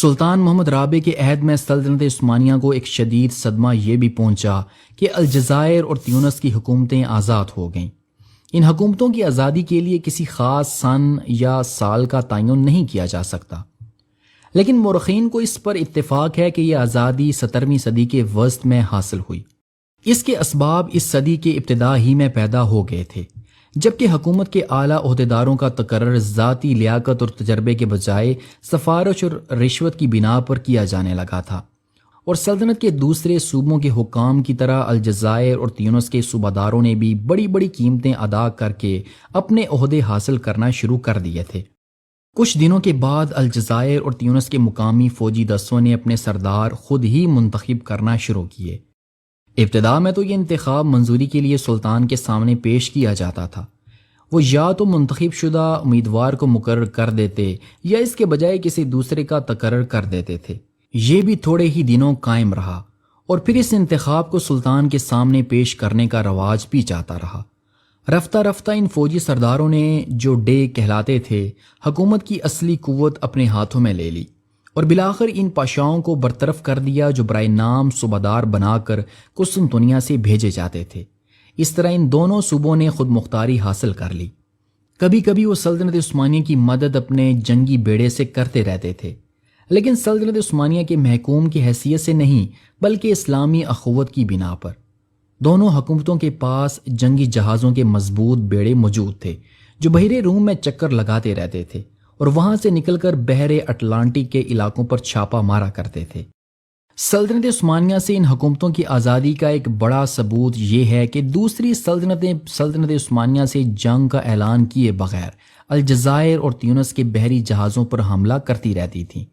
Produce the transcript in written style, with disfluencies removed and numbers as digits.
سلطان محمد رابع کے عہد میں سلطنت عثمانیہ کو ایک شدید صدمہ یہ بھی پہنچا کہ الجزائر اور تیونس کی حکومتیں آزاد ہو گئیں۔ ان حکومتوں کی آزادی کے لیے کسی خاص سن یا سال کا تعین نہیں کیا جا سکتا، لیکن مورخین کو اس پر اتفاق ہے کہ یہ آزادی 17ویں صدی کے وسط میں حاصل ہوئی۔ اس کے اسباب اس صدی کے ابتدا ہی میں پیدا ہو گئے تھے، جبکہ حکومت کے اعلیٰ عہدیداروں کا تقرر ذاتی لیاقت اور تجربے کے بجائے سفارش اور رشوت کی بنا پر کیا جانے لگا تھا، اور سلطنت کے دوسرے صوبوں کے حکام کی طرح الجزائر اور تیونس کے صوباداروں نے بھی بڑی بڑی قیمتیں ادا کر کے اپنے عہدے حاصل کرنا شروع کر دیے تھے۔ کچھ دنوں کے بعد الجزائر اور تیونس کے مقامی فوجی دستوں نے اپنے سردار خود ہی منتخب کرنا شروع کیے۔ ابتدا میں تو یہ انتخاب منظوری کے لیے سلطان کے سامنے پیش کیا جاتا تھا۔ وہ یا تو منتخب شدہ امیدوار کو مقرر کر دیتے یا اس کے بجائے کسی دوسرے کا تقرر کر دیتے تھے۔ یہ بھی تھوڑے ہی دنوں قائم رہا اور پھر اس انتخاب کو سلطان کے سامنے پیش کرنے کا رواج بھی جاتا رہا۔ رفتہ رفتہ ان فوجی سرداروں نے، جو ڈے کہلاتے تھے، حکومت کی اصلی قوت اپنے ہاتھوں میں لے لی اور بالآخر ان پاشاؤں کو برطرف کر دیا جو برائے نام صوبادار بنا کر قسطنطنیہ سے بھیجے جاتے تھے۔ اس طرح ان دونوں صوبوں نے خود مختاری حاصل کر لی۔ کبھی کبھی وہ سلطنت عثمانیہ کی مدد اپنے جنگی بیڑے سے کرتے رہتے تھے، لیکن سلطنت عثمانیہ کے محکوم کی حیثیت سے نہیں بلکہ اسلامی اخوت کی بنا پر۔ دونوں حکومتوں کے پاس جنگی جہازوں کے مضبوط بیڑے موجود تھے جو بحیرہ روم میں چکر لگاتے رہتے تھے اور وہاں سے نکل کر بحر اٹلانٹک کے علاقوں پر چھاپا مارا کرتے تھے۔ سلطنت عثمانیہ سے ان حکومتوں کی آزادی کا ایک بڑا ثبوت یہ ہے کہ دوسری سلطنتیں سلطنت عثمانیہ سے جنگ کا اعلان کیے بغیر الجزائر اور تیونس کے بحری جہازوں پر حملہ کرتی رہتی تھیں۔